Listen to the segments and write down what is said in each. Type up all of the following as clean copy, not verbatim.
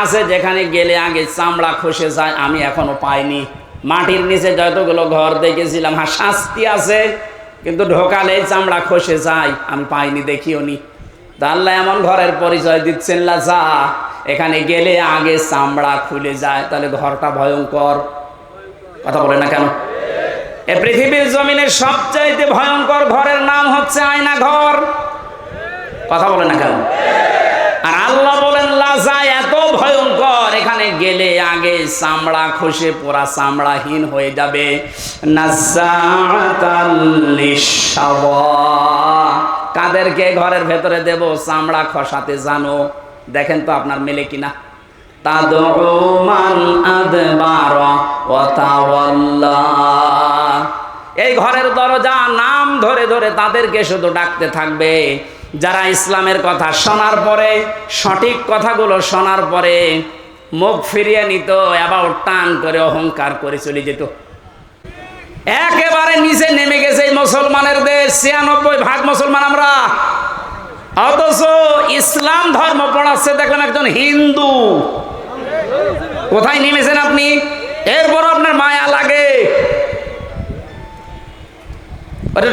আছে যেখানে গেলে আগে চামড়া খসে যায়, আমি এখনো পাইনি। মাটির নিচে যতগুলো ঘর দেখেছিলাম, হ্যাঁ শাস্তি আছে, কিন্তু ঢোকালে চামড়া খসে যায়, আমি পাইনি, দেখিও নি। তা আল্লাহ এমন ঘরের পরিচয় দিচ্ছেন, লাজা এখানে গেলে আগে চামড়া খুলে যায়, তাহলে ঘরটা ভয়ঙ্কর। কথা বলে না কেন? এ পৃথিবীর জমিনের সবচাইতে ভয়ঙ্কর ঘরের নাম হচ্ছে আয়না ঘর। কথা বলে না কেন? আর আল্লাহ বলেন লাজা এত ভয়ঙ্কর, এখানে গেলে আগে চামড়া খসে পুরা চামড়াহীন হয়ে যাবে। নাজ্জাতাল লিশাওয়া, কাদেরকে ঘরের ভেতরে দেব চামড়া খসাতে জানো? দেখেন তো আপনার মেলে কিনা। তাদউ মান আদবারা ওয়া তাওয়াল্লা, এই ঘরের দরজা নাম ধরে ধরে তাদেরকে শুধু ডাকতে থাকবে যারা ইসলামের কথা শোনার পরে, সঠিক কথাগুলো শোনার পরে মুখ ফিরিয়ে নিত, এবার টান করে অহংকার করে চলে যেত। একেবারে নিচে নেমে গেছে এই মুসলমানের দেশ, ৯৬% মুসলমান আমরা, অথচ ইসলাম ধর্ম পড়াচ্ছে দেখলাম একজন হিন্দু। কোথায় নেমেছেন আপনি? এরপর আপনার মায়া লাগে,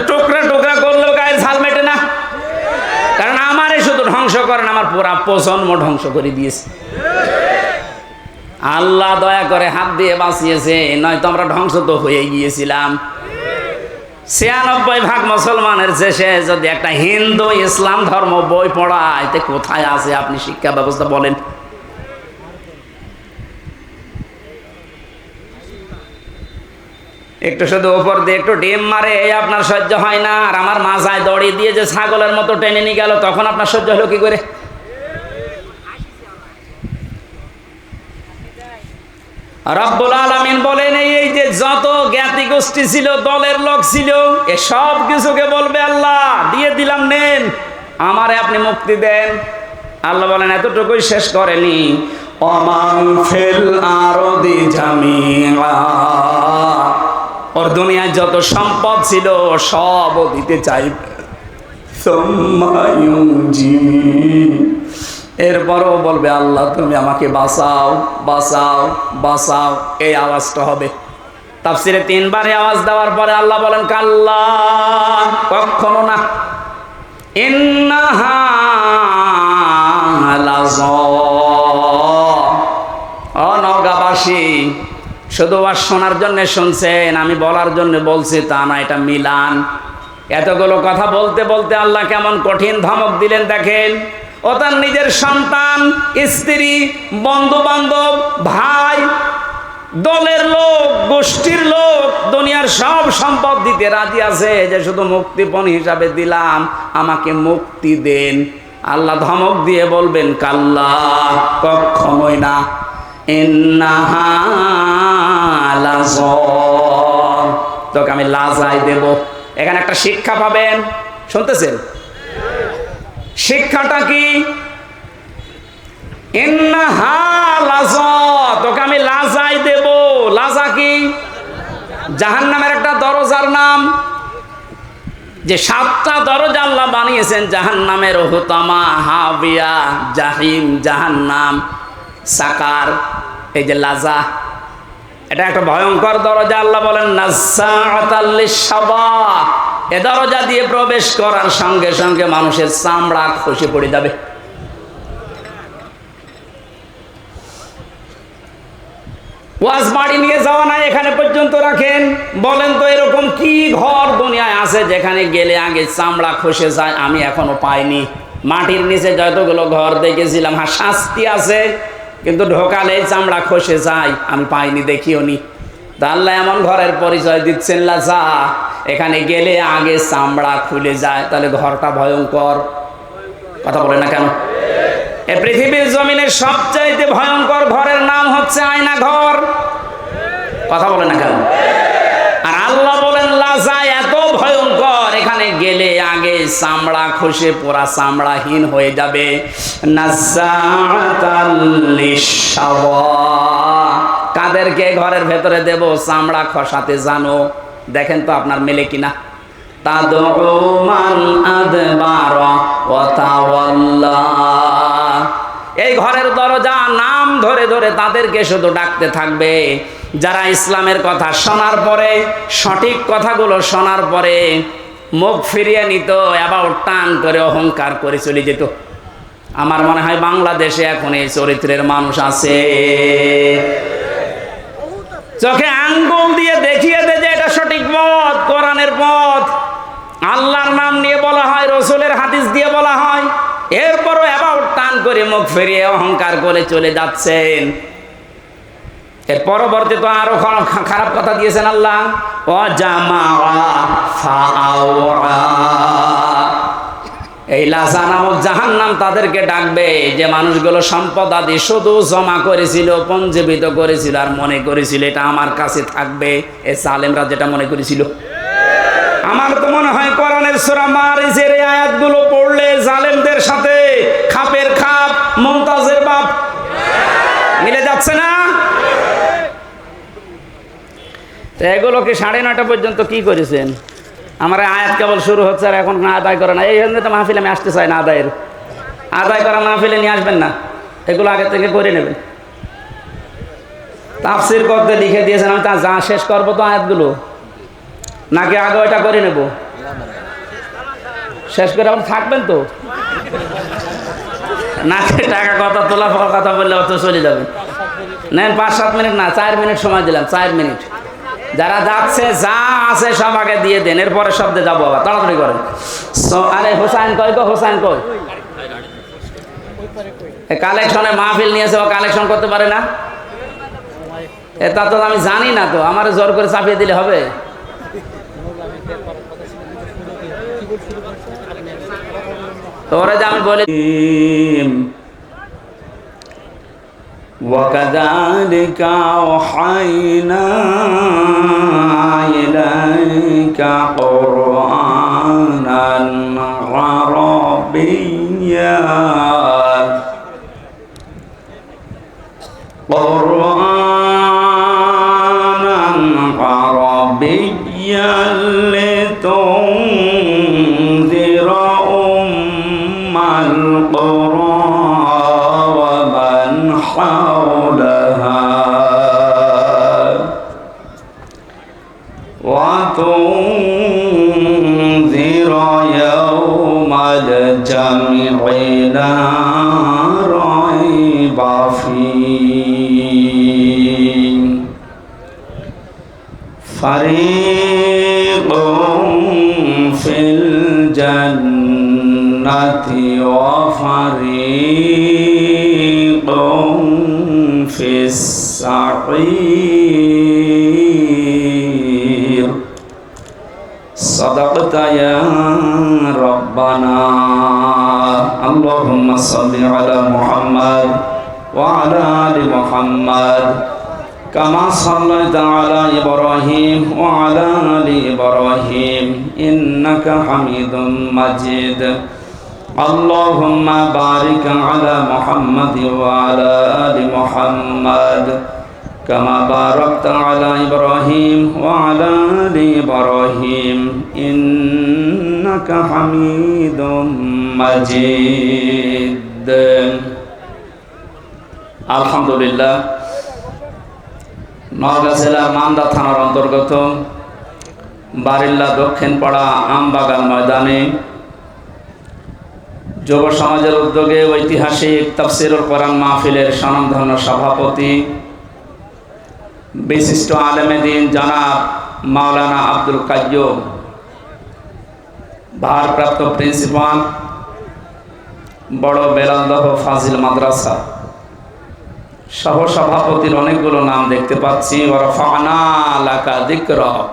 টুকরা টুকরা করলেও গায়ের ঝাল মেটে না। কারণ আমারে শুধু ধ্বংস করেন, আমার পুরা প্রজন্ম ধ্বংস করে দিয়েছে। আল্লাহ দয়া করে হাত দিয়ে বাঁচিয়েছে, নয়তো আমরা ধ্বংস তো হয়ে গিয়েছিলাম। ৯৬% মুসলমানের শেষে যদি একটা হিন্দু ইসলাম ধর্ম বই পড়ায়, তে কোথায় আছে আপনি শিক্ষা ব্যবস্থা বলেন? একটু শুধু উপর দিয়ে একটু ডিম মারে, আপনার সহ্য হয় না, আর আমার মাথায় দড়ি দিয়ে যে ছাগলের মতো টেনে নিয়ে গেল, তখন আপনার সহ্য হলো কি করে? রব্বুল আলামিন বলেন, এই যে যত জ্ঞাতি গোষ্ঠী ছিল, দলের লোক ছিল, এ সব কিছুকে বলবে আল্লাহ দিয়ে দিলাম, নেন, আমারে আপনি মুক্তি দেন। আল্লাহ বলেন এতটুকুই শেষ করেনি, ওমান ফিল আরদি জামিআ, ওর দুনিয়ায় যত সম্পদ ছিল সব দিতে চাইবে। এরপরও বলবে আল্লাহ তুমি আমাকে বাঁচাও বাঁচাও বাঁচাও, এই আওয়াজটা হবে। তাফসিরে ৩ বার আওয়াজ দেওয়ার পরে আল্লাহ বলেন কাল্লা, কখনো না, ইন্নাহা লাযা, ও নওগাঁবাসী, শুধু আর শোনার জন্য শুনছেন, আমি বলার জন্য বলছি তা না, এটা মিলান। এতগুলো কথা বলতে বলতে আল্লাহ কেমন কঠিন ধমক দিলেন দেখেন। ও তার নিজের সন্তান, স্ত্রী, বন্ধু বান্ধব, ভাই, দলের লোক, গোষ্ঠীর লোক, দুনিয়ার সব সম্পদ দিতে রাজি আছে, যে শুধু মুক্তিপণ হিসাবে দিলাম, আমাকে মুক্তি দেন। আল্লাহ ধমক দিয়ে বলবেন কাল্লা, কখনোই না, ইন্নাহা লাযা, তোকে আমি লাজাই দেব। এখানে একটা শিক্ষা পাবেন, শুনতেছেন? শিক্ষাটা কি? ইন্নাহা লাযা, তোকে আমি লাজাই দেব। লাজা কি? জাহান্নামের একটা দরজার নাম। যে 7টা দরজা আল্লাহ বানিয়েছেন জাহান্নামের, হুতামা, হাবিয়া, জাহিম, জাহান্নাম, সাকার, এই যে লাজা, এটা একটা ভয়ঙ্কর দরজা। আল্লাহ বলেন নাজ্জাআতাল লিশাওয়া, এ দরজা দিয়ে প্রবেশ করার সঙ্গে সঙ্গে মানুষের চামড়া খসে পড়ে যাবে। ওয়াজ বাড়ি নিয়ে যাওয়া নাই, এখানে পর্যন্ত রাখেন। বলেন তো এরকম কি ঘর দুনিয়ায় আছে যেখানে গেলে আগে চামড়া খসে যায়, আমি এখনো পাইনি। মাটির নিচে যতগুলো ঘর দেখেছিলাম, হ্যাঁ শাস্তি আছে, কিন্তু ঢোকালে চামড়া খসে যায়, আমি পাইনি, দেখিও নি। তা আল্লাহ এমন ঘরের পরিচয় দিচ্ছেন, লাজা এখানে গেলে আগে চামড়া খুলে যায়, তাহলে ঘরটা ভয়ঙ্কর। কথা বলে না কেন? এ পৃথিবীর জমিনের সবচাইতে ভয়ঙ্কর ঘরের নাম হচ্ছে আয়না ঘর। কথা বলে না কেন? আর আল্লাহ বলেন লাজা এত ভয়ঙ্কর, এখানে গেলে আগে চামড়া খসে পুরা চামড়াহীন হয়ে যাবে। নাজ্জাআতাল লিশাওয়া, কাদেরকে ঘরের ভেতরে দেব চামড়া খসাতে জানো? দেখেন তো আপনার মেলে কিনা। তাদউ মান আদবারা ওয়া তাওয়াল্লা, এই ঘরের দরজা নাম ধরে ধরে তাদেরকে শুধু ডাকতে থাকবে। যারা ইসলামের কথা শোনার পরে, সঠিক কথাগুলো শোনার পরে মুখ ফিরিয়ে নিত, অ্যাবাউট টান করে অহংকার করে চলে যেত। আমার মনে হয় বাংলাদেশে এখন এই চরিত্রের মানুষ আছে। চোখে আঙ্গুল দিয়ে দেখিয়ে দে যে এটা সঠিক পথ, কোরআনের পথ। আল্লাহর নাম নিয়ে বলা হয়, রসুলের হাদিস দিয়ে বলা হয়, এরপরও অ্যাবাউট টান করে মুখ ফিরিয়ে অহংকার করে চলে যাচ্ছেন। এর পরবর্তী তো আরো খারাপ কথা দিয়েছেন আল্লাহ, এই লাজা নামক জাহান্নাম তাদেরকে ডাকবে যে মানুষগুলো সম্পদ আদি শুধু জমা করেছিল, পঞ্জীবিত করেছিল আর মনে করেছিল এটা আমার কাছে থাকবে। এ জালেমরা যেটা মনে করেছিল। আমার তো মনে হয় কোরআনের সূরা মারিজের এই আয়াতগুলো পড়লে জালেমদের সাথে খাপের খাপ, মুমতাজের বাপ মিলে যাচ্ছে না? এগুলোকে 9:30 পর্যন্ত কি করেছেন? আমার আয়াত কেবল শুরু হচ্ছে আর এখন না আদায় করে না। এই জন্য তো মাহফিলে আমি আসতে চাই না। আদায় করা মাহফিলে নিয়ে আসবেন না, এগুলো আগে থেকে করে নেবেন। তাফসীর করতে লিখে দিয়েছেন, আমি তা যা শেষ করবো তো আয়াতগুলো, নাকি আগে ওইটা করে নেব? শেষ করে আপনি থাকবেন তো নাকি টাকা কথা তোলা কথা বললে অত চলে যাবেন? নেন 5-7 মিনিট না, 4 মিনিট সময় দিলাম, 4 মিনিট। যারা যাচ্ছে যা আছে সব আগে দিয়ে দেন, এরপরে শব্দে যাবো আবার, তাড়াতাড়ি করেন। আরে হোসাইন কই গো, হোসাইন কই? কালেকশনে মাহফিল নিয়েছে, ও কালেকশন করতে পারে না? এটা তো আমি জানি না, তো আমার জোর করে চাপিয়ে দিলে হবে? তোরা যে আমি বলি وَكَذَلِكَ أَوْحَيْنَا إِلَيْكَ قُرْآنًا عَرَبِيًّا لِتُنذِرَ أُمَّ الْقُرَى وَمَنْ حَوْلَهَا وَتُنذِرَ يَوْمَ الْجَمْعِ لَا رَيْبَ فِيهِ فَرِيقٌ فِي الْجَنَّةِ وَفَرِيقٌ في السعير صدقت يا ربنا اللهم صل على محمد وعلى آل محمد كما صليت على إبراهيم وعلى آل إبراهيم إنك حميد مجيد اللهم بارك على محمد وعلى آل محمد كما باركت على إبراهيم وعلى آل إبراهيم إنك حميد مجيد الحمد لله নওগাঁ জেলার মান্দা থানার অন্তর্গত বারিল্লা দক্ষিণ পাড়া আমবাগান ময়দানে যুব সমাজের উদ্যোগে ঐতিহাসিক তাফসীরুল কোরআন মাহফিলের স্বনামধন্য সভাপতি বিশিষ্ট আলেমে দ্বীন জনাব মাওলানা আব্দুল কাইয়্যুম, ভারপ্রাপ্ত প্রিন্সিপাল বড় বেলালদহ ফাজিল মাদ্রাসা সহ সভাপতির অনেকগুলো নাম দেখতে পাচ্ছি। ওয়ারফা'না লাকা যিকরাক,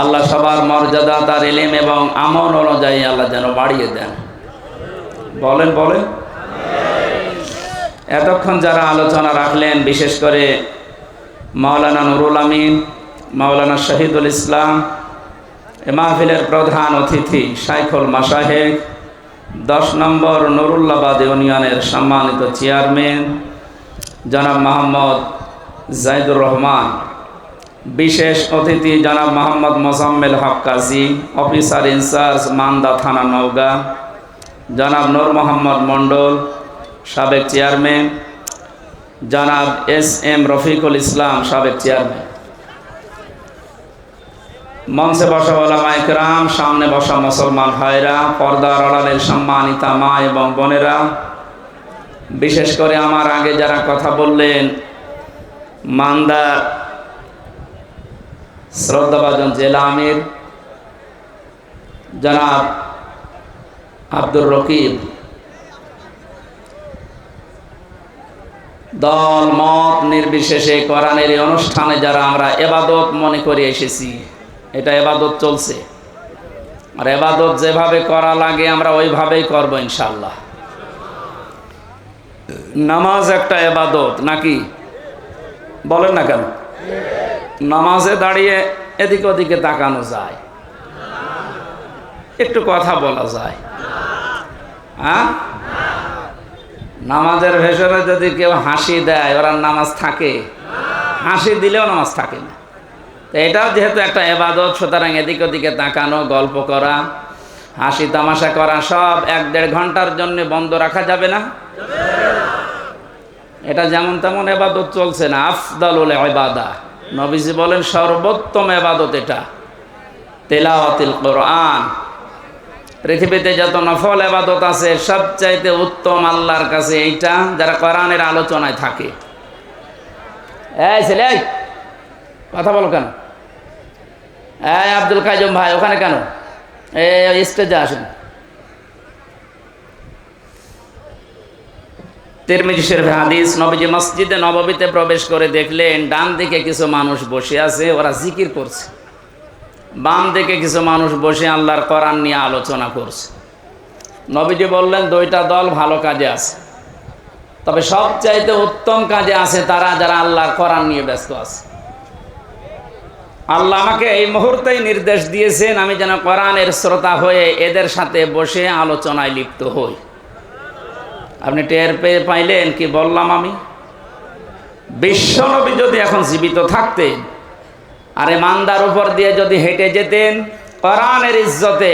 আল্লাহ সবার মর্যাদা তার ইলম এবং আমল অনুযায়ী আল্লাহ যেন বাড়িয়ে দেন। বলেন বলেন। এতক্ষণ যারা আলোচনা রাখলেন, বিশেষ করে মাওলানা নুরুল আমিন, মাওলানা শহীদুল ইসলাম, এ মাহফিলের প্রধান অতিথি শাইখুল মাশায়েখ, 10 নম্বর নুরুল্লাবাদ ইউনিয়নের সম্মানিত চেয়ারম্যান জনাব মোহাম্মদ জাইদুর রহমান, বিশেষ অতিথি জনাব মোহাম্মদ মোজাম্মেল হক কাজী, অফিসার ইনচার্জ মান্দা থানা নওগাঁ, জনাব নূর মোহাম্মদ মণ্ডল সাবেক চেয়ারম্যান, জনাব এস.এম. রফিকুল ইসলাম সাবেক চেয়ারম্যান, মঞ্চে বসা ওলামায়ে কেরাম, সামনে বসা মুসলমান ভাইরা, পর্দার আড়ালের সম্মানিতা মা এবং বোনেরা, বিশেষ করে আমার আগে যারা কথা বললেন, মান্দা শ্রদ্ধাভাজন জেলা আমির জনাব আব্দুর রকিব, দল মত নির্বিশেষে কোরআনের এই অনুষ্ঠানে যারা আমরা এবাদত মনে করে এসেছি, এটা এবাদত চলছে, আর এবাদত যেভাবে করা লাগে আমরা ওইভাবেই করব ইনশাআল্লাহ। নামাজ একটা এবাদত নাকি? বলেন না কেন? নামাজে দাঁড়িয়ে এদিকে ওদিকে তাকানো যায়, একটু কথা বলা যায়, হ্যাঁ? নামাজের ভেতরে যদি কেউ হাসি দেয়, ওরা নামাজ থাকে? হাসি দিলেও নামাজ থাকে না। তো এটাও যেহেতু একটা এবাদত, সুতরাং এদিক ওদিকে তাকানো, গল্প করা, হাসি তামাশা করা সব 1-1.5 ঘন্টার জন্য বন্ধ রাখা যাবে না। এটা যেমন তেমন এবাদত চলছে না। আফদালুল ইবাদা, নবীজি বলেন সর্বোত্তম এবাদত এটা তেলাওয়াতুল কোরআন। পৃথিবীতে যত নফল এবাদত আছে সবচাইতে উত্তম আল্লাহর কাছে এইটা, যারা কোরআনের আলোচনায় থাকে। এই ছেলে, এই কথা বলো কেন? এই আব্দুল কাইয়ুম ভাই ওখানে কেন? এই স্টেজে আসেন। তিরমিজি শরীফে হাদিস, নবীজি মসজিদে নববীতে প্রবেশ করে দেখলেন ডান দিকে কিছু মানুষ বসে আছে, ওরা জিকির করছে। বাম দিকে কিছু মানুষ বসে আল্লাহর কোরআন নিয়ে আলোচনা করছে। নবীজি বললেন দুইটা দল ভালো কাজে আছে, তবে সবচাইতে উত্তম কাজে আছে তারা যারা আল্লাহর কোরআন নিয়ে ব্যস্ত আছে। আল্লাহ আমাকে এই মুহূর্তেই নির্দেশ দিয়েছেন আমি যেন কোরআনের শ্রোতা হয়ে এদের সাথে বসে আলোচনায় লিপ্ত হই। আপনি টের পেয়ে পাইলেন কি বললাম? আমি বিশ্বনবী যদি এখন জীবিত থাকতেন আর এই মান্দার উপর দিয়ে যদি হেঁটে যেতেন, কোরআনের ইজ্জতে,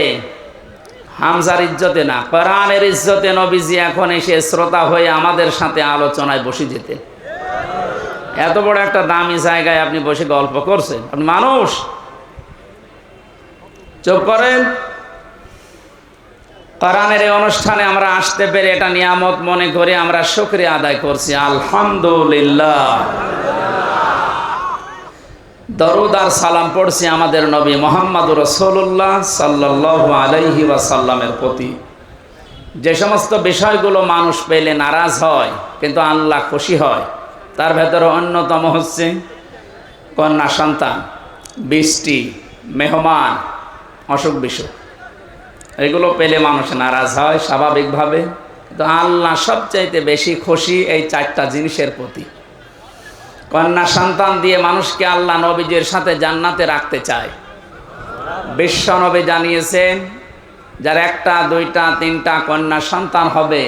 হামজার ইজ্জতে না, কোরআনের ইজ্জতে নবীজি এখন এসে শ্রোতা হয়ে আমাদের সাথে আলোচনায় বসে যেতেন। এত বড় একটা দামি জায়গায় আপনি বসে গল্প করছেন, আপনি মানুষ? চুপ করেন। কোরআনের এই অনুষ্ঠানে আমরা আসতে পেরে এটা নিয়ামত মনে করে আমরা শুকরিয়া আদায় করছি, আলহামদুলিল্লাহ। দরুদ আর সালাম পড়ছি আমাদের নবী মুহাম্মদুর রাসূলুল্লাহ সাল্লাল্লাহু আলাইহি ওয়াসাল্লামের প্রতি। যে সমস্ত বিষয়গুলো মানুষ পেলে নারাজ হয় কিন্তু আল্লাহ খুশি হয়, তার ভেতরে অন্যতম হচ্ছে কন্যা সন্তান, বৃষ্টি, মেহমান, অসুখ বিসুখ। এগুলো পেলে মানুষ নারাজ হয় স্বাভাবিকভাবে, কিন্তু আল্লাহ সবচাইতে বেশি খুশি এই 4টা জিনিসের প্রতি। কন্যা সন্তান দিয়ে মানুষকে আল্লাহ নবীজির সাথে জান্নাতে রাখতে চায়। বিশ্ব নবী জানিয়েছেন যার 1টা 2টা 3টা কন্যা সন্তান হবে,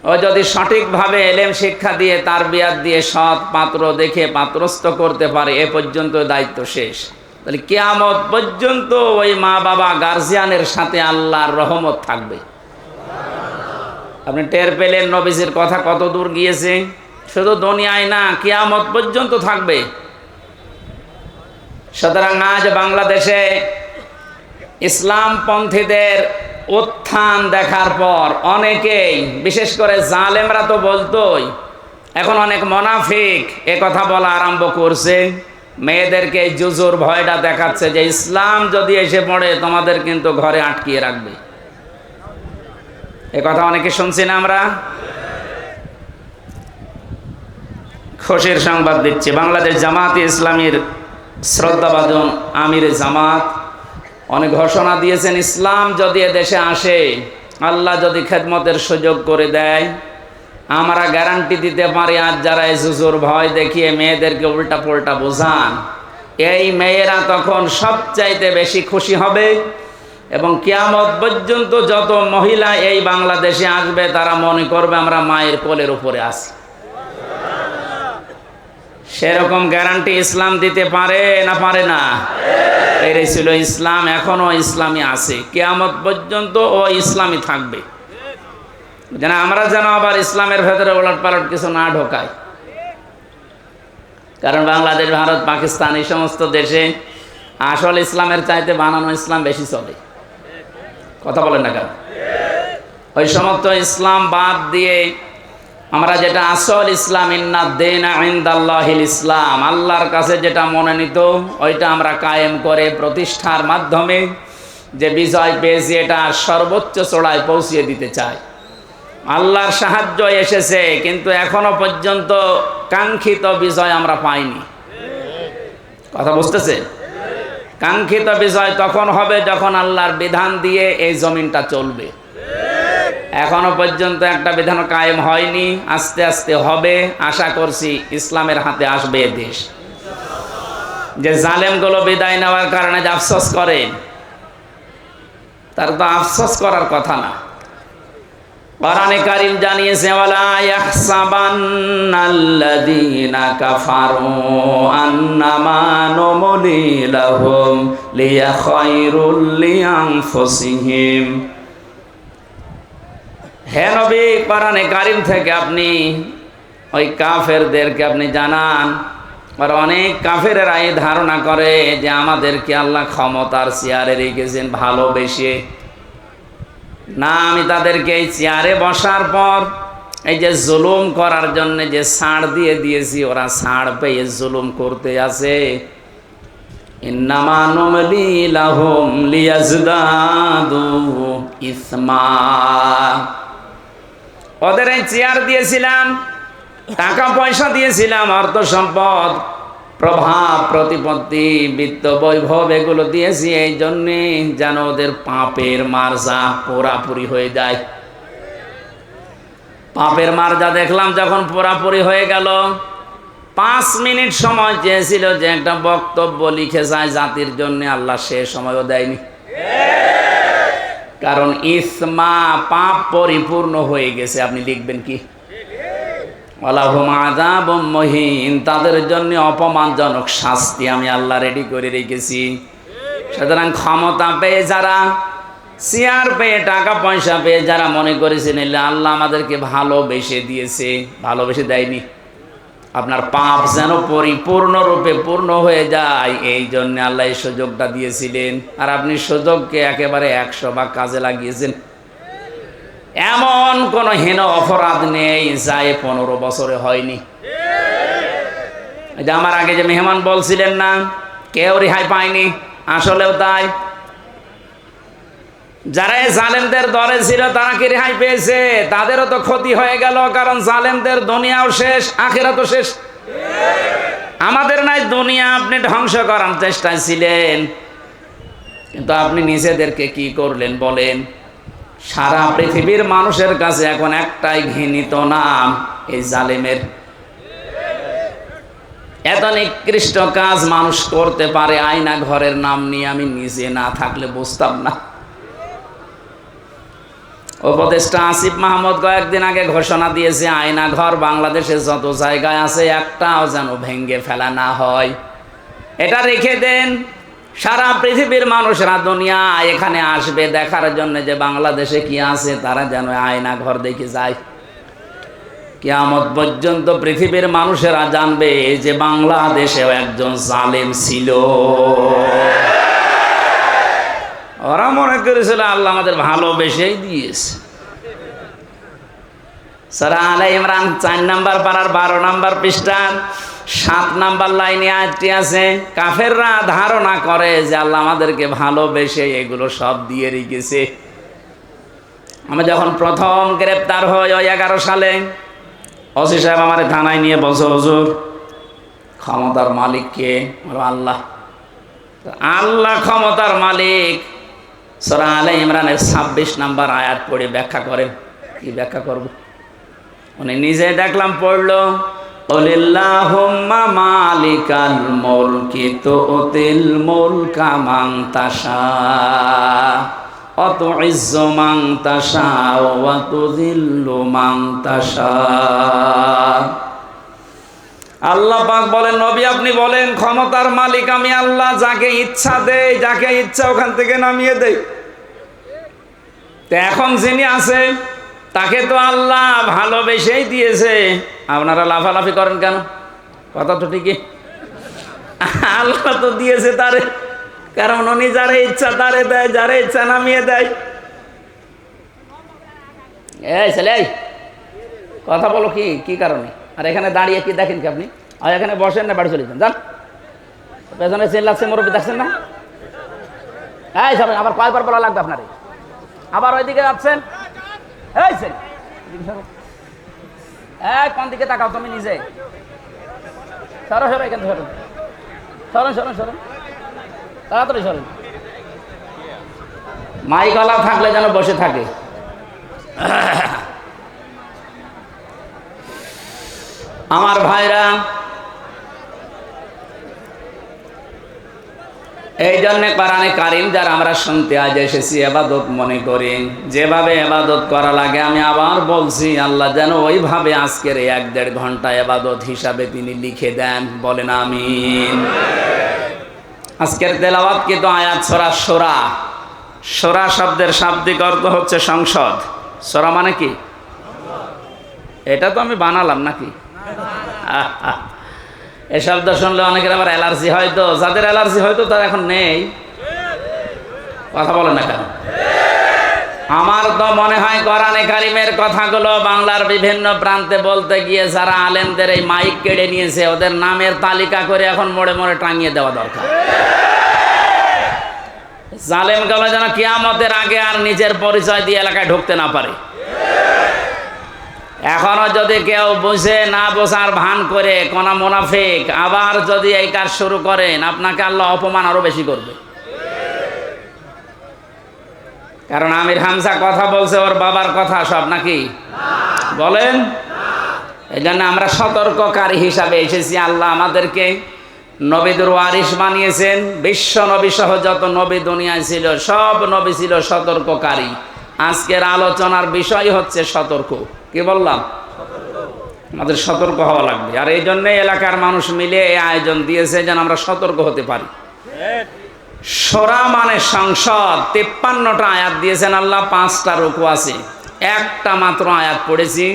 ও যদি সঠিকভাবে এলেম শিক্ষা দিয়ে তারবিয়াত দিয়ে সৎ পাত্র দেখে পাত্রস্থ করতে পারে, এ পর্যন্ত দায়িত্ব শেষ। তাহলে কিয়ামত পর্যন্ত ওই মা বাবা গার্জিয়ানের সাথে আল্লাহর রহমত থাকবে। আপনি টের পেলেন নবীজির কথা কত দূর গিয়েছে? শুধু দুনিয়ায় না, কিয়ামত পর্যন্ত থাকবে। সুতরাং আজ বাংলাদেশে ইসলামপন্থীদের উত্থান দেখার পর অনেকেই, বিশেষ করে জালেমরা তো বলতোই, এখন অনেক মুনাফিক এ কথা বলা আরম্ভ করছে। মেয়েদেরকে জুজুর ভয়টা দেখাচ্ছে যে ইসলাম যদি এসে পড়ে তোমাদের কিন্তু ঘরে আটকিয়ে রাখবে। এ কথা অনেকে শুনছি না আমরা? খুশির সংবাদ দিচ্ছি, বাংলাদেশ জামাতে ইসলামীর শ্রদ্ধাভাজন আমির জামাত অনেক ঘোষণা দিয়েছেন, ইসলাম যদি এদেশে আসে, আল্লাহ যদি খেদমতের সুযোগ করে দেয়, আমরা গ্যারান্টি দিতে পারি আজ যারা এই জুজুর ভয় দেখিয়ে মেয়েদেরকে উল্টা পুল্টা বোঝান, এই মেয়েরা তখন সবচাইতে বেশি খুশি হবে। এবং কিয়ামত পর্যন্ত যত মহিলা এই বাংলাদেশে আসবে তারা মনে করবে আমরা মায়ের কোলের উপরে আছি। সেরকম গ্যারান্টি ইসলাম দিতে পারে না পারে না? পেরেছিল ইসলাম, এখনো ইসলামী আছে, কিয়ামত পর্যন্ত ও ইসলামী থাকবে। যেন আমরা যেন আবার ইসলামের ভেতরে ওলট পালট কিছু না ঢোকাই। কারণ বাংলাদেশ, ভারত, পাকিস্তান এই সমস্ত দেশে আসল ইসলামের চাইতে বানানো ইসলাম বেশি চলে। কথা বলেন না কেন? ওই সমস্ত ইসলাম বাদ দিয়ে আমরা যেটা আসল ইসলাম, ইন্না দীনা ইনদাল্লাহিল ইসলাম, আল্লাহর কাছে যেটা মনোনীত ওইটা আমরা কায়েম করে প্রতিষ্ঠার মাধ্যমে যে বিজয় পেয়েছি এটা সর্বোচ্চ চূড়ায় পৌঁছিয়ে দিতে চাই। আল্লাহর সাহায্য এসেছে, কিন্তু এখনো পর্যন্ত কাঙ্ক্ষিত বিজয় আমরা পাইনি। কথা বুঝতেছে? কাঙ্ক্ষিত বিজয় তখন হবে যখন আল্লাহর বিধান দিয়ে এই জমিনটা চলবে। এখনো পর্যন্ত একটা বিধান কায়েম হয়নি, আস্তে আস্তে হবে। আশা করছি ইসলামের হাতে আসবে এ দেশ। যে জালেমগুলো বিদায় নেওয়ার কারণে যে আফসোস করে, তার তো আফসোস করার কথা না। কোরআনে কারীম জানিয়েছে, ওয়ালা ইয়াহসাবান্নাল্লাযীনা কাফারু আন্নামা নুমলি লাহুম লিয়াখায়রুল লিআনফুসিহিম। হে নবী, কোরআনে কারীম থেকে আপনি ওই কাফেরদেরকে আপনি জানান। আর অনেক কাফেরেরা এই ধারণা করে যে আমাদেরকে আল্লাহ ক্ষমতার চেয়ারে রেখেছেন ভালোবেসে। না, আমি তাদেরকে এই চেয়ারে বসার পর এই যে জুলুম করার জন্য যে ছাড় দিয়ে দিয়েছি, ওরা ছাড় পেয়ে জুলুম করতে আছে। ইন্নামা নুমলি লাহুম লিয়াজদাদু ইসমা। ওদের এই চেয়ার দিয়েছিলাম, টাকা পয়সা দিয়েছিলাম, অর্থ সম্পদ, প্রভাব, প্রতিপত্তি, বিত্ত, বৈভব এগুলো দিয়েছি এই জন্যে যেন ওদের পাপের মার্জা পুরাপুরি হয়ে যায়। পাপের মার্জা দেখলাম যখন পুরাপুরি হয়ে গেল, 5 মিনিট সময় চেয়েছিল যে একটা বক্তব্য লিখে যায় জাতির জন্য, আল্লাহ সে সময়ও দেয়নি। কারণ ইসমা, পাপ পরিপূর্ণ হয়ে গেছে। আপনি লিখবেন কি? ওয়ালাহুম আযাবুম মুহিন, তাদের জন্য অপমানজনক শাস্তি আমি আল্লাহ রেডি করে রেখেছি। সুতরাং ক্ষমতা পেয়ে যারা, চেয়ার পেয়ে, টাকা পয়সা পেয়ে যারা মনে করেছেন আল্লাহ আমাদেরকে ভালোবেসে দিয়েছে, ভালোবেসে দেয়নি। আপনার পাপ যেন পরিপূর্ণরূপে পূর্ণ হয়ে যায় এই জন্য আল্লাহ এই সুযোগটা দিয়েছিলেন। আর আপনি সুযোগকে একেবারে 100 ভাগ কাজে লাগিয়েছেন। এমন কোন হীন অপরাধ নেই যা 15 বছরে হয়নি। এই যে আমার আগে যে মেহমান বলছিলেন না, কেউ রেহাই পায়নি, আসলেও তাই। যারা জালেমদের দরে ছিল তারা কি রেহাই পেয়েছে? তাদেরও তো ক্ষতি হয়ে গেল, কারণ জালেমদের দুনিয়াও শেষ, আখিরাতও শেষ। আমাদের নাই দুনিয়া আপনি ধ্বংস করার চেষ্টায় ছিলেন, কিন্তু আপনি নিজেদেরকে কি করলেন বলেন? সারা পৃথিবীর মানুষের কাছে এখন একটাই ঘৃণিত নাম, এই জালেমের। এত নিকৃষ্ট কাজ মানুষ করতে পারে আয়না ঘরের নাম নিয়ে, আমি নিজে না থাকলে বুঝতাম না। উপদেষ্টা আসিফ মাহমুদ কয়েকদিন আগে ঘোষণা দিয়েছে, আয়না ঘর বাংলাদেশে যত জায়গায় আছে একটাও যেন ভেঙে ফেলা না হয়। এটা রেখে দেন। সারা পৃথিবীর মানুষরা দুনিয়া এখানে আসবে দেখার জন্য যে বাংলাদেশে কি আছে, তারা যেন আয়না ঘর দেখে যায়। কিয়ামত পর্যন্ত পৃথিবীর মানুষেরা জানবে যে বাংলাদেশেও একজন জালেম ছিল। ওরা মনে করেছিল আল্লাহ আমাদের ভালোবেসেই দিয়েছে। সূরা আলে ইমরান 4 নম্বর পারার 12 নম্বর পৃষ্ঠার 7 নম্বর লাইনে আয়াতটি আছে। কাফেররা ধারণা করে যে আল্লাহ আমাদেরকে ভালোবেসে এগুলো সব দিয়ে রেখেছে। আমি যখন প্রথম গ্রেপ্তার হই ওই 11 সালে, ওসি সাহেব আমার থানায় নিয়ে বলছে, হুজুর ক্ষমতার মালিক কে? আল্লাহ। আল্লাহ ক্ষমতার মালিক। সূরা আলে ইমরানের 26 নম্বর আয়াত পড়ে ব্যাখ্যা করেন। কি ব্যাখ্যা করব? উনি নিজে দেখলাম পড়লো, কুলিল্লাহুম্মা মালিকাল মুলকি তুতিল মুলকা মান তাশা ওয়া তুইজ্জু মান তাশা ওয়া তুযিল্লু মান তাশা। আল্লাহ পাক বলেন, নবী আপনি বলেন ক্ষমতার মালিক আমি আল্লাহ, যাকে ইচ্ছা দেই, যাকে ইচ্ছা ওখান থেকে নামিয়ে দেই। তো এখন যিনি আছে তাকে তো আল্লাহ ভালোবেসেই দিয়েছে। আপনারা লাফালাফি করেন কেন? কথা তো ঠিকই, আল্লাহ তো দিয়েছে তারে, কারণ উনি যারে ইচ্ছা তারে দেয়, যারে ইচ্ছা নামিয়ে দেয়। এই ছেলে, কথা বলো, কি কি কারণে? আর এখানে দাঁড়িয়ে কি দেখেন কি আপনি? আর এখানে বসেন না, বাড়ি চলে যান, যান। পেছনে চেল্লাচ্ছে মুরব্বী, দেখছেন না? এই সবাই আবার কয়বার বলা লাগবে আপনারে? আবার ওইদিকে যাচ্ছেন। এই ছেলে, কোন দিকে তাকাও তুমি নিজে? সরো সরো, এখানে সরো, সরেন সরেন সরেন, তাড়াতাড়ি সরেন। মাইকলা থাকলে যেন বসে থাকে। আমার ভাইরা, এই জন্য কোরআনে কারীম যারা আমরা শুনতে আজ এসেছি, ইবাদত মনে করি, যেভাবে ইবাদত করা লাগে, আমি আবার বলছি, আল্লাহ যেন ওইভাবে আজকের 1-1.5 ঘন্টা ইবাদত হিসাবে তিনি লিখে দেন। বলেন আমিন। আজকের তেলাওয়াত কিন্তু আয়াত সূরা শূরা। শূরা শব্দের শাব্দিক অর্থ হচ্ছে সংসদ। শূরা মানে কি? এটা তো আমি বানালাম নাকি? এই শব্দ শুনলে অনেকের আবার অ্যালার্জি হয়তো, যাদের অ্যালার্জি হয়তো তার এখন নেই। কথা বলেন না কেন? আমার তো মনে হয় কোরআনে কারীমের কথাগুলো বাংলার বিভিন্ন প্রান্তে বলতে গিয়ে যারা আলেমদের এই মাইক কেড়ে নিয়েছে, ওদের নামের তালিকা করে এখন মোড়ে মোড়ে টাঙিয়ে দেওয়া দরকার। জালেমগুলো যেন কিয়ামতের আগে আর নিজের পরিচয় দিয়ে এলাকায় ঢুকতে না পারে। এখনো যদি কেউ বুঝে না বোঝার ভান করে কোন মুনাফিক আবার যদি এই কাজ শুরু করেন, আপনাকে আল্লাহ অপমান আরো বেশি করবে। কারণ আমির হামজা কথা বলছে ওর বাবার কথা সব নাকি বলেন? এই জন্য আমরা সতর্ককারী হিসাবে এসেছি। আল্লাহ আমাদেরকে নবীদের ওয়ারিস বানিয়েছেন। বিশ্ব নবী সহ যত নবী দুনিয়ায় ছিল, সব নবী ছিল সতর্ককারী। আজকের আলোচনার বিষয় হচ্ছে সতর্ক। কি বললাম? আমাদের সতর্ক হওয়া লাগবে। আর এই জন্যই এলাকার মানুষ মিলে এই আয়োজন দিয়েছে যেন আমরা সতর্ক হতে পারি। সূরা মানে সংসদ। 53টা আয়াত দিয়েছেন আল্লাহ, 5টা রুকু আছে। একটা মাত্র আয়াত পড়েছি,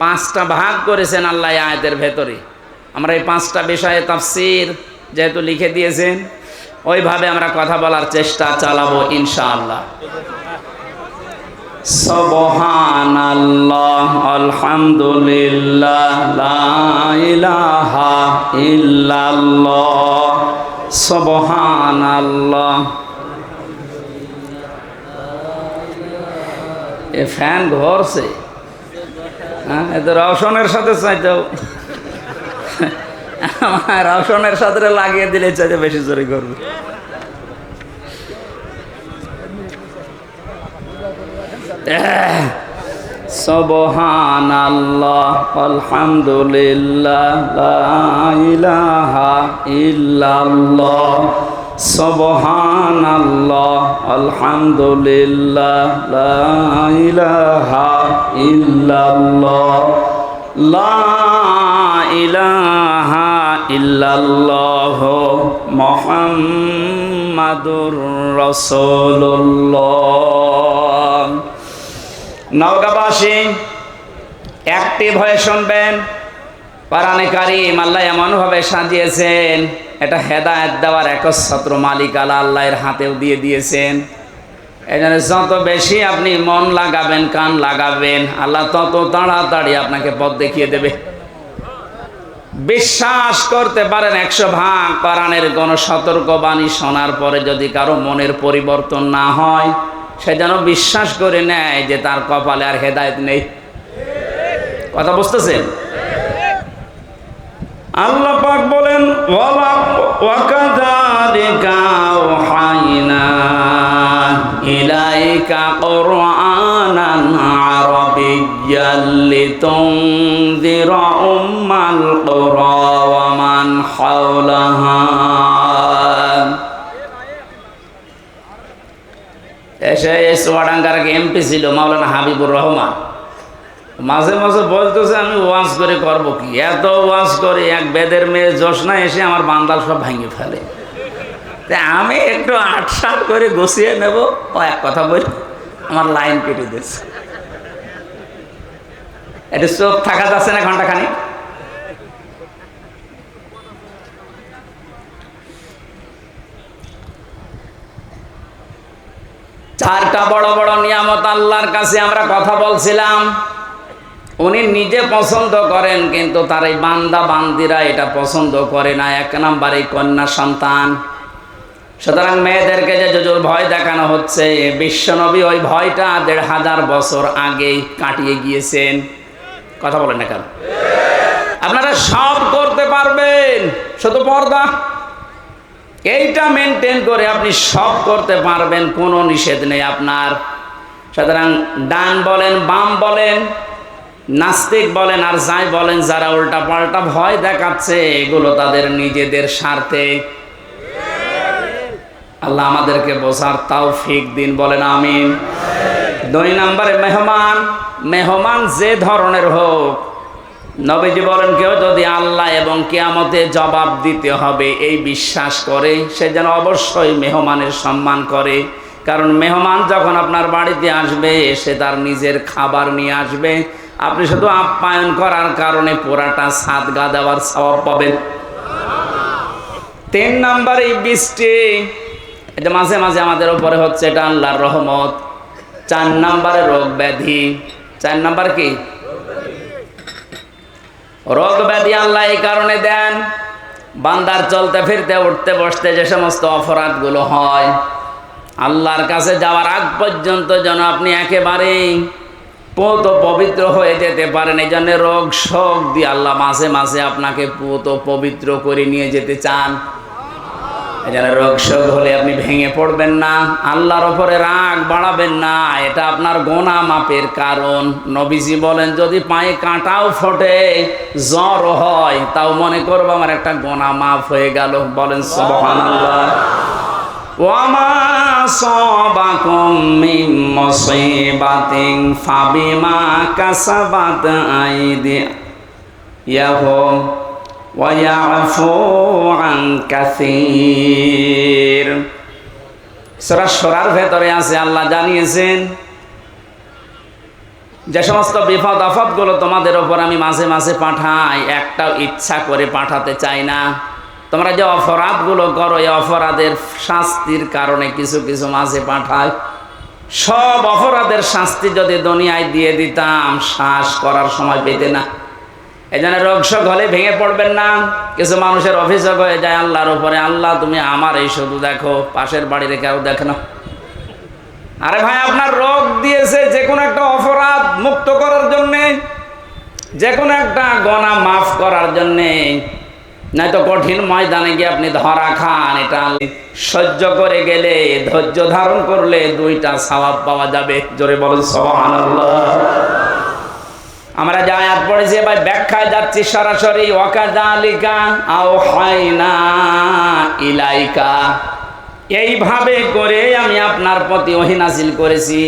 5টা ভাগ করেছেন আল্লাহ এই আয়াতের ভেতরে। আমরা এই 5টা বিষয়ে তাফসীর যেহেতু লিখে দিয়েছেন, ওইভাবে আমরা কথা বলার চেষ্টা চালাবো ইনশাআল্লাহ। সুবহানাল্লাহ, আলহামদুলিল্লাহ, লা ইলাহা ইল্লাল্লাহ, সুবহানাল্লাহ। এ ফ্যান ঘুরছে, হ্যাঁ, এদের রওশনের সাথে চাইতে আমার রওশনের সাথে লাগিয়ে দিলে চাইতে বেশি জোরে করবে। সুবহানাল্লাহ, আলহামদুলিল্লাহ, লা ইলাহা ইল্লাল্লাহ, সুবহানাল্লাহ, আলহামদুলিল্লাহ, লা ইলাহা ইল্লাল্লাহ, লা ইলাহা ইল্লাল্লাহ, মুহাম্মাদুর রাসূলুল্লাহ। নওগাঁবাসী অ্যাক্টিভ হয়ে শুনবেন। কোরআনে কারীম আল্লাহ এমনভাবে সাজিয়েছেন, এটা হেদায়েত দেওয়ার একচ্ছত্র মালিক আল্লাহর হাতেও দিয়ে দিয়েছেন। এই জন্য যত বেশি আপনি মন লাগাবেন, কান লাগাবেন, আল্লাহ তত তাড়াতাড়ি আপনাকে পথ দেখিয়ে দেবে। বিশ্বাস করতে পারেন 100 ভাগ কোরআনের কোন সতর্কবাণী শোনার পরে যদি কারো মনের পরিবর্তন না হয়, সে যেন বিশ্বাস করে নেয় যে তার কপালে আর হেদায়েত নেই। কথা বুঝতেছেন? আল্লাহ পাক বলেন, ওয়াকাযালিকা আওহাইনা ইলাইকা কুরআনান আরাবিয়্যান লিতুনযিরা উম্মাল কুরা ওয়া মান হাওলাহা। এসে চুয়াডাঙ্গার এমপি ছিল মাওলানা হাবিবুর রহমান, মাঝে মাঝে বলতেছে আমি ওয়াজ করে করবো কি, এত ওয়াজ করে এক বেদের মেয়ে জোসনা এসে আমার বান্দাল সব ভেঙে ফেলে। আমি একটু আটসাট করে গুছিয়ে নেব, ও এক কথা বলি আমার লাইন কেটে দিচ্ছে। একটু চোখ থাকা যাচ্ছে না ঘন্টাখানি? চারটা বড় বড় নিয়ামত আল্লাহর কাছে আমরা কথা বলছিলাম, উনি নিজে পছন্দ করেন, কিন্তু তার এই বান্দা বান্দিরা এটা পছন্দ করে না। এক নম্বরে কন্যা সন্তান। সুতরাং মেয়েদেরকে যে জুজুর ভয় দেখানো হচ্ছে, বিশ্বনবী ওই ভয়টা ১৫০০ বছর আগেই কাটিয়ে গিয়েছেন। কথা বলেন না কেন? আপনারা সব করতে পারবেন, শুধু পর্দা এইটা মেনটেন করে আপনি সব করতে পারবেন, কোনো নিষেধ নেই আপনার। সুতরাং ডান বলেন, বাম বলেন, নাস্তিক বলেন আর যাই বলেন, যারা উল্টা পাল্টা ভয় দেখাচ্ছে, এগুলো তাদের নিজেদের স্বার্থে। আল্লাহ আমাদেরকে বোঝার তৌফিক দিন, বলেন আমিন। ২ নম্বরে মেহমান। মেহমান যে ধরনের হোক, নবীজি বলেন কেউ যদি আল্লাহ এবং কিয়ামতে জবাব দিতে হবে এই বিশ্বাস করে, সে যেন অবশ্যই মেহমানের সম্মান করে। কারণ মেহমান যখন আপনার বাড়িতে আসবে, সে তার নিজের খাবার নিয়ে আসবে, আপনি শুধু আপ্যায়ন করার কারণে পুরাটা সাদগা দেওয়ার সওয়াব পাবেন। ৩ নম্বরে বৃষ্টি, এটা মাঝে মাঝে আমাদের উপরে হচ্ছে, এটা আল্লাহর রহমত। ৪ নম্বরে রোগ ব্যাধি। ৪ নম্বর কি? রোগ ব্যাধি আল্লাহ এই কারণে দেন, বান্দার চলতে ফিরতে উঠতে বসতে যে সমস্ত অপরাধগুলো হয়, আল্লাহর কাছে যাওয়ার আগ পর্যন্ত যেন আপনি একেবারেই পুত পবিত্র হয়ে যেতে পারেন। এই জন্য রোগ শোক দিয়ে আল্লাহ মাঝে মাঝে আপনাকে পুত পবিত্র করে নিয়ে যেতে চান। এই জন্য রোগ শোক হলে আপনি ভেঙে পড়বেন না, আল্লাহর ওপরে রাগ বাড়াবেন না, এটা আপনার গোনা মাপের কারণ। নবীজি বলেন যদি পায়ে কাঁটাও ফোটে, জ্বর হয়, তাও মনে করবো আমার একটা গোনা মাফ হয়ে গেল। বলেন সুবহানাল্লাহ। ওয়ামা সাবাকুম মিন মুসিবাতিন ফাবিমা কাসাবাত আইদিয়াহুম ওয়া ইয়াফু আন কাসীর। সূরা সূরার ভেতরে আছে, আল্লাহ জানিয়েছেন যে সমস্ত বিপদ আপদগুলো তোমাদের ওপর আমি মাঝে মাঝে পাঠাই, একটাও ইচ্ছা করে পাঠাতে চাই না। তোমরা যে অপরাধগুলো করো, এই অপরাধের শাস্তির কারণে কিছু কিছু মাঝে পাঠায়। সব অপরাধের শাস্তি যদি দুনিয়ায় দিয়ে দিতাম, শ্বাস করার সময় পেতে না। এই জন্য রোগ শোক হলে ভেঙে পড়বেন না। কিছু মানুষের অভিযোগ হয়ে যায় আল্লাহর উপরে, আল্লাহ তুমি আমার এই শুধু দেখো, পাশের বাড়িতে কেউ দেখে না। আরে ভাই, আপনার রোগ দিয়েছে যে কোনো একটা অপরাধ মুক্ত করার জন্যে, যে কোনো একটা গোনা মাফ করার জন্যে, নয়তো কঠিন ময়দানে গিয়ে আপনি ধরা খান। এটা সহ্য করে গেলে, ধৈর্য ধারণ করলে 2টা সওয়াব পাওয়া যাবে। জোরে বলুন সুবহানাল্লাহ। আমরা যে আয়াত পড়েছি ভাই, ব্যাখ্যায় যাচ্ছি সরাসরি। ওয়াকাযালিকা আওহাইনা ইলাইকা, এইভাবে করে আমি আপনার প্রতি ওহী নাযিল করেছি।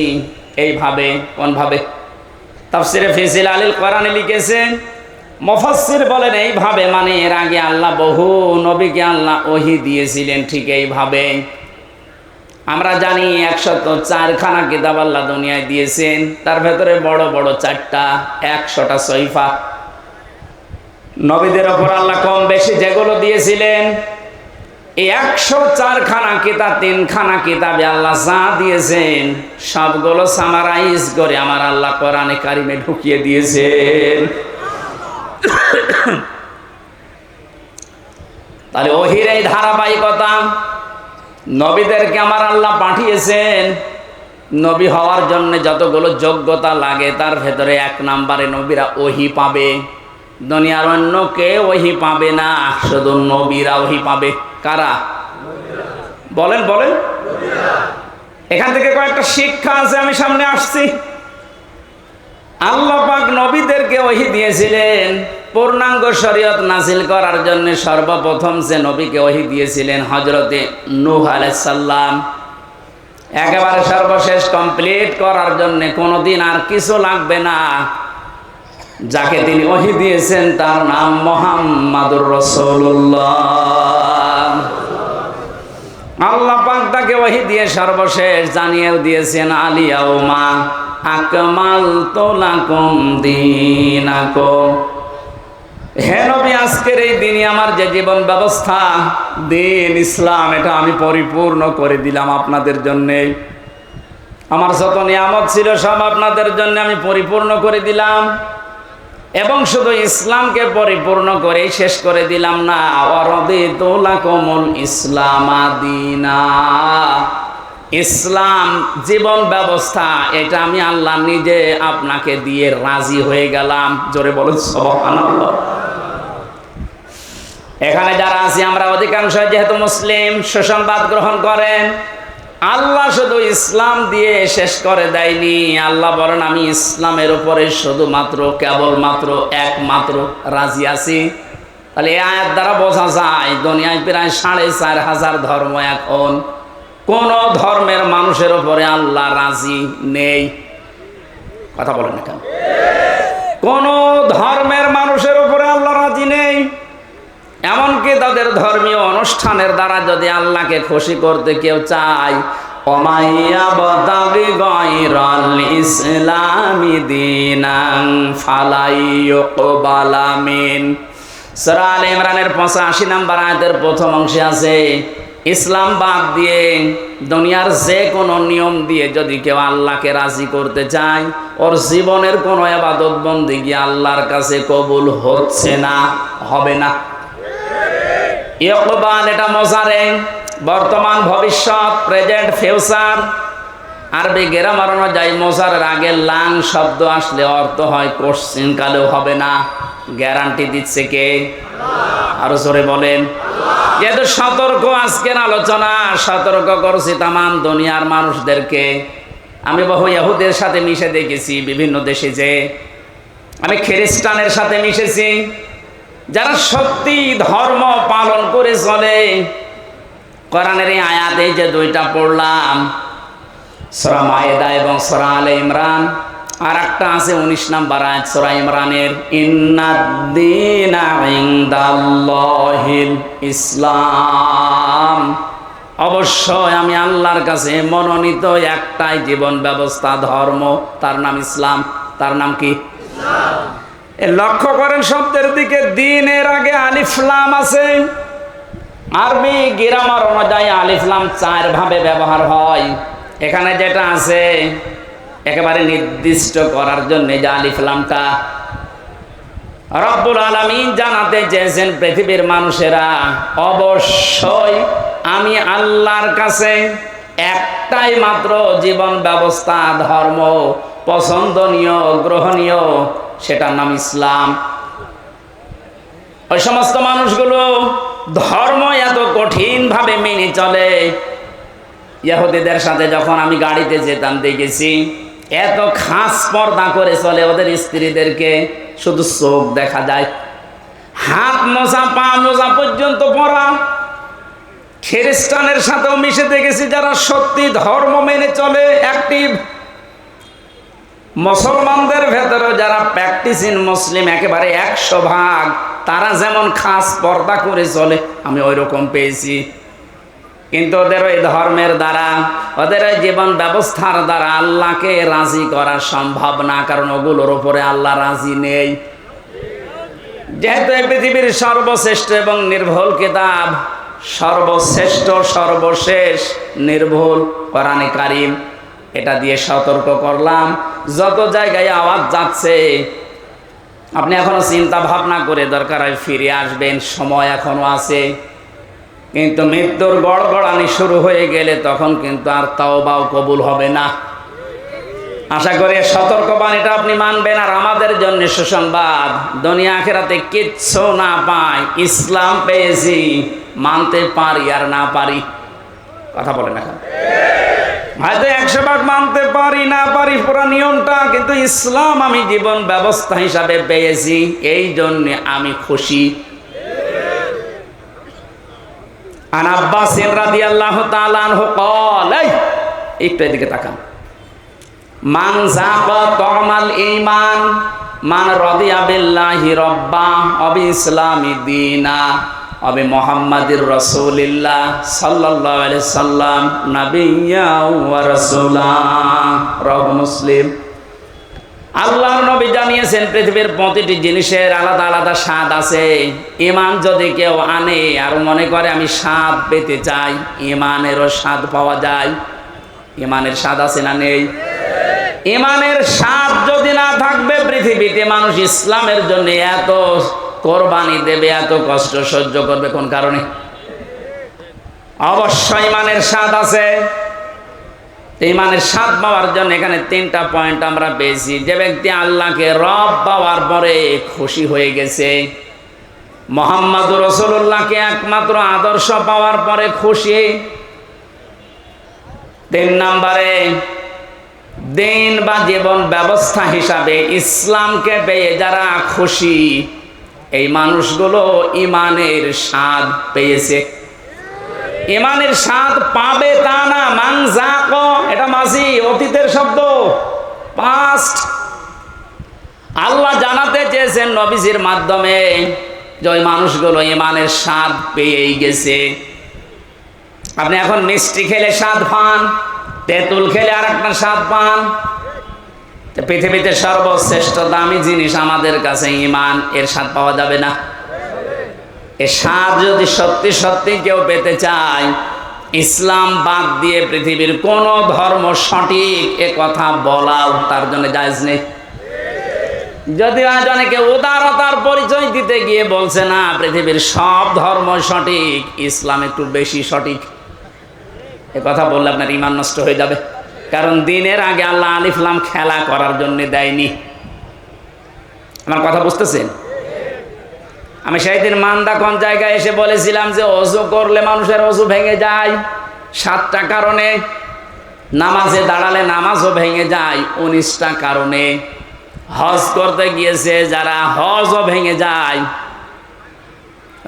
এইভাবে, কোন ভাবে? তাফসীরে ফি জিলালিল কোরআনে লিখেছেন, মুফাসসির বলেন এইভাবে মানে এর আগে আল্লাহ বহু নবীকে আল্লাহ ওহী দিয়েছিলেন ঠিক এইভাবে। আমরা জানি 104খানা কিতাব আল্লাহ দুনিয়ায় দিয়েছেন, তার ভেতরে বড় বড় 4টা, 100টা সহিফা। নবীদের ওপর আল্লাহ কম বেশি যেগুলো দিয়েছিলেন, এই 104খানা কিতাব, 3খানা কিতাবে আল্লাহ যা দিয়েছেন সবগুলো সামারাইজ করে আমার আল্লাহ কোরআনে কারিমে ঢুকিয়ে দিয়েছেন। তাহলে ওহীর এই ধারাবাহিকতা, নবীদেরকে আমার আল্লাহ পাঠিয়েছেন। নবী হওয়ার জন্য যতগুলো যোগ্যতা লাগে, তার ভেতরে 1 নম্বরে নবীরা ওহী পাবে। দুনিয়ার অন্য কেউ ওহী পাবে না, শুধু নবীরা ওহী পাবে। কারা? বলেন বলেন। এখান থেকে কয়েকটা শিক্ষা আছে, আমি সামনে আসছি। আল্লাহ পাক নবীদেরকে ওহী দিয়েছিলেন পূর্ণাঙ্গ শরীয়ত নাযিল করার জন্য। সর্বপ্রথম যে নবীকে ওহী দিয়েছিলেন হযরতে নূহ আলাইহিস সালাম, একেবারে সর্বশেষ কমপ্লিট করার জন্য কোনোদিন আর কিছু লাগবে না। যাকে তিনি ওহী দিয়েছেন তার নাম মুহাম্মাদুর রাসূলুল্লাহ। আল্লাহ পাক তাকে ওহী দিয়ে সর্বশেষ জানিয়েও দিয়েছেন আলিয়াউমা আকমালতু লাকুম দীনাকুম। হে নবী, আজকের এই দিনই আমার যে জীবন ব্যবস্থা, দিন ইসলাম, এটা আমি পরিপূর্ণ করে দিলাম আপনাদের জন্যে। আমার যত নিয়ামত ছিল সব আপনাদের জন্য আমি পরিপূর্ণ করে দিলাম। এবং শুধু ইসলামকে পরিপূর্ণ করে শেষ করে দিলাম না, ওয়ারাদিতু লাকুমুল ইসলামা দীনা। ইসলাম জীবন ব্যবস্থা, এটা আমি আল্লাহ নিজে আপনাকে দিয়ে রাজি হয়ে গেলাম। জোরে বলুন সুবহানাল্লাহ। এখানে যারা আছি আমরা অধিকাংশ যেহেতু মুসলিম, সুসংবাদ গ্রহণ করেন। আল্লাহ শুধু ইসলাম দিয়ে শেষ করে দেয়নি। আল্লাহ বলেন আমি ইসলামের উপরে শুধুমাত্র, কেবলমাত্র, একমাত্র রাজি আছি। তাহলে এই আয়াত দ্বারা বোঝা যায় দুনিয়ায় প্রায় ৪৫০০ ধর্ম, এখন কোন ধর্মের মানুষের উপরে আল্লাহ রাজি নেই। কথা বলেন না কেন? কোন ধর্মের মানুষের উপরে আল্লাহ রাজি নেই। এমনকি তাদের ধর্মীয় অনুষ্ঠানের দ্বারা যদি আল্লাহকে খুশি করতে কেউ চায়, ওমাইয়াবতাগি গায়রাল ইসলামি দীনান ফালাই ইউকবালা মিন। সূরা আলে ইমরানের ৮৫ নম্বর আয়াতের প্রথম অংশে আছে, ইসলাম বাদ দিয়ে দুনিয়ার যে কোনো নিয়ম দিয়ে যদি কেউ আল্লাহকে রাজি করতে চায়, ওর জীবনের কোনো ইবাদত বন্দেগী আল্লাহর কাছে কবুল হচ্ছে না, হবে না। ইকবাল এটা মোজারে, বর্তমান, ভবিষ্যৎ, প্রেজেন্ট, ফিউচার। আরবি গ্রামার অনুযায়ী মোজারের আগে লাং শব্দ আসলে অর্থ হয় কোশ্চিন কালেও হবে না। গ্যারান্টি দিচ্ছে কে? আরো জোরে বলেন। যেহেতু সতর্ক আজকের আলোচনা, সতর্ক করছি তামাম দুনিয়ার মানুষদেরকে। আমি বহু ইহুদের সাথে মিশে দেখেছি বিভিন্ন দেশে, যে আমি খ্রিস্টানের সাথে মিশেছি, যারা সত্যি ধর্ম পালন করে চলে। কোরআনের এই আয়াতে যে দুইটা পড়লাম, সূরা মায়েদা এবং সূরা আলে ইমরান, আর একটা আছে 19 নম্বর আয়াত সূরা ইমরানের, ইন্নাদ-দীনা ইনদাল্লাহিল ইসলাম। অবশ্যই আমি আল্লাহর কাছে মনোনীত একটাই জীবন ব্যবস্থা, ধর্ম, তার নাম ইসলাম। তার নাম কি? ইসলাম। লক্ষ্য করেন শব্দের দিকে, দ্বীনের আগে আলিফ লাম আছে। আরবি গ্রামার অনুযায়ী আলিফ লাম 4 ভাবে ব্যবহার হয়। এখানে যেটা আছে একেবারে নির্দিষ্ট করার জন্য যে আলিফ লামটা, রব্বুল আলামিন জানাতে চেয়েছেন পৃথিবীর মানুষেরা, অবশ্যই আমি আল্লাহর কাছে একটাই মাত্র জীবন ব্যবস্থা, ধর্ম পছন্দনীয়, গ্রহণীয়, সেটার নাম ইসলাম। ওই সমস্ত মানুষগুলো ধর্ম এত কঠিন ভাবে মেনে চলে। ইহুদিদের সাথে যখন আমি গাড়িতে যেতাম দেখেছি, এত খাস পর্দা করে চলে। ওদের স্ত্রীদেরকে শুধু চোখ দেখা যায়, হাত মোজা, পা মোজা পর্যন্ত পরা। খ্রিস্টানের সাথেও মিশে দেখেছি যারা সত্যি ধর্ম মেনে চলে, অ্যাক্টিভ। মুসলমানদের ভেতরে যারা প্র্যাকটিসিং মুসলিম একেবারে 100%, তারা যেমন খাস পর্দা করে চলে, আমি ওই রকম পেয়েছি। কিন্তু ওদের ওই ধর্মের দ্বারা, ওদের ওই জীবন ব্যবস্থার দ্বারা আল্লাহকে রাজি করা সম্ভব না, কারণ ওগুলোর উপরে আল্লাহ রাজি নেই। যেহেতু এই পৃথিবীর সর্বশ্রেষ্ঠ এবং নির্ভুল কিতাব, সর্বশ্রেষ্ঠ, সর্বশেষ, নির্ভুল কোরআনে কারীম, এটা দিয়ে সতর্ক করলাম। যত জায়গায় আওয়াজ যাচ্ছে, আপনি এখনো চিন্তা ভাবনা করে দরকার হয় ফিরে আসবেন, সময় এখনো আছে। কিন্তু মৃত্যুর গড়গড়ানি শুরু হয়ে গেলে তখন কিন্তু আর তাওবাও কবুল হবে না। আশা করি সতর্কবাণীটা আপনি মানবেন। আর আমাদের জন্য সুসংবাদ, দুনিয়া আখিরাতে কিচ্ছু না পাই, ইসলাম পেয়েছি, মানতে পারি আর না পারি। কথা বলেন এখন, হয়তো 100 মানতে পারি না পারি পুরো নিয়মটা, কিন্তু ইসলাম আমি জীবন ব্যবস্থা হিসাবে পেয়েছি, এই জন্য আমি খুশি। আন আব্বাস রাদিয়াল্লাহু তাআলা আনহু قال, একটু এদিকে তাকান, মান যাকা তামাল ঈমান মান রাদিয়া বিল্লাহি রাব্বা ওয়া বিইসলামি দীনা ওয়া বিমুহাম্মাদির রাসূলিল্লাহ সাল্লাল্লাহু আলাইহি সাল্লাম নাবিয়্যা ওয়া রাসূলা। রাওয়াহু মুসলিম। আল্লাহর নবী জানিয়েছেন পৃথিবীর প্রতিটি জিনিসের আলাদা আলাদা স্বাদ আছে। ঈমান যদি কেউ আনে আর মনে করে আমি স্বাদ পেতে চাই, ঈমানেরও স্বাদ পাওয়া যায়। ঈমানের স্বাদ আছে না নেই? ঈমানের স্বাদ যদি না থাকবে, পৃথিবীতে মানুষ ইসলামের জন্য এত কোরবানি দেবে, এত কষ্ট সহ্য করবে কোন কারণে? অবশ্যই ঈমানের স্বাদ আছে। ঈমানের স্বাদ পাওয়ার জন্য এখানে 3টা পয়েন্ট আমরা পেয়েছি। যে ব্যক্তি আল্লাহকে রব পাওয়ার পরে খুশি হয়ে গেছে, মুহাম্মদুর রাসূলুল্লাহকে একমাত্র আদর্শ পাওয়ার পরে খুশি। 3 নম্বরে দিন বা জীবন ব্যবস্থা হিসাবে ইসলামকে পেয়ে যারা খুশি, এই মানুষগুলো ঈমানের স্বাদ পেয়েছে। ঈমানের স্বাদ পাবে তা না, মানজাক, এটা মাঝি অতীতের শব্দ, পাস্ট। আল্লাহ জানাতে চেয়েছেন নবীজির মাধ্যমে যে ওই মানুষগুলো ঈমানের স্বাদ পেয়েই গেছে। আপনি এখন মিষ্টি খেলে স্বাদ পান, তেঁতুল খেলে আর একটা স্বাদ পান। পৃথিবীতে সর্বশ্রেষ্ঠ দামি জিনিস আমাদের কাছে ঈমান, এর স্বাদ পাওয়া যাবে না? এর স্বাদ যদি সত্যি সত্যি কেউ পেতে চায়, ইসলাম বাদ দিয়ে পৃথিবীর কোন ধর্ম সঠিক এ কথা বলাও তার জন্য জায়েজ নেই। যদি আজ অনেকে উদারতার পরিচয় দিতে গিয়ে বলছে না পৃথিবীর সব ধর্ম সঠিক, ইসলাম একটু বেশি সঠিক, এ কথা বললে আপনার ঈমান নষ্ট হয়ে যাবে। কারণ দিনের আগে আল্লাহ আলিফ লাম খেলা করার জন্য দেয়নি। আমার কথা বুঝতেছেন? আমি সেই দিন মান্দা কোন জায়গায় এসে বলেছিলাম যে ওযু করলে মানুষের ওযু ভেঙে যায় 7টা কারণে, নামাজে দাঁড়ালে নামাজও ভেঙে যায় 19টা কারণে, হজ করতে গিয়েছে যারা হজও ভেঙে যায়,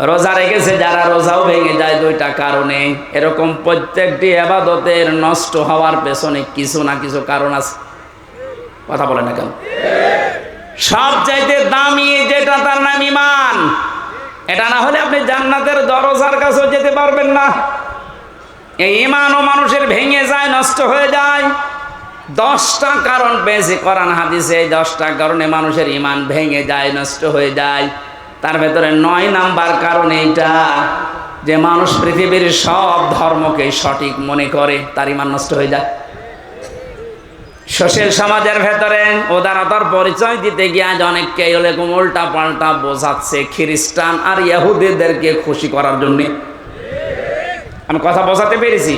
রোজা রেখেছে যারা রোজাও ভেঙে যায় 2টা কারণে। এরকম প্রত্যেকটি ইবাদতের নষ্ট হওয়ার পেছনে কিছু না কিছু কারণ আছে। কথা বলে না কেন? সবচাইতে দামি যেটা তার নাম ঈমান। এটা না হলে আপনি জান্নাতের দরজার কাছেও যেতে পারবেন না। এই ঈমানও মানুষের ভেঙে যায়, নষ্ট হয়ে যায়। 10টা কারণ পেয়েছে কোরআন হাদিসে, এই 10টা কারণে মানুষের ঈমান ভেঙে যায়, নষ্ট হয়ে যায়। তার ভেতরে 9 নাম্বার কারণ এইটা যে মানুষ পৃথিবীর সব ধর্মকে সঠিক মনে করে, তার ঈমান নষ্ট হয়ে যায়। সোশ্যাল সমাজের ভেতরে উদারতার পরিচয় দিতে গিয়ে আজ অনেককে এরকম উল্টা পাল্টা বোঝাচ্ছে খ্রিস্টান আর ইহুদিদেরকে খুশি করার জন্য। আমি কথা বোঝাতে পেরেছি?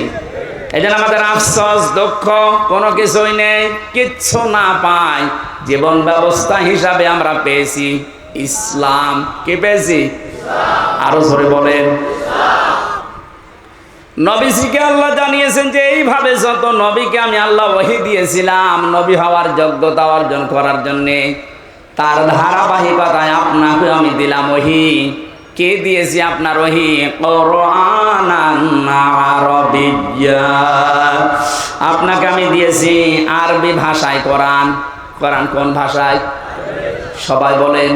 এই জন্য আমাদের আফসোস, দুঃখ, কোনো কিছুই নেই, কিচ্ছু না পাই। জীবন ব্যবস্থা হিসাবে আমরা পেয়েছি ইসলাম। কি পেয়েছি? আরো জোরে বলেন। নবীজিকে আল্লাহ জানিয়েছেন যে এইভাবে যত নবীকে আমি আল্লাহ ওহী দিয়েছিলাম নবী হওয়ার যোগ্যতা অর্জন করার জন্যে, তার ধারাবাহিকতায় আপনাকে আমি দিলাম ওহী। কে দিয়েছি আপনার ওহী? কুরআনান আরাবিয়্যা। আপনাকে আমি দিয়েছি আরবি ভাষায় কোরআন। কোরআন কোন ভাষায়? সবাই বলেন।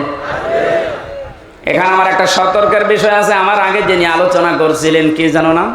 এখানে আমার একটা সতর্কের বিষয় আছে। আমার আগে যিনি আলোচনা করছিলেন, কি জানো না?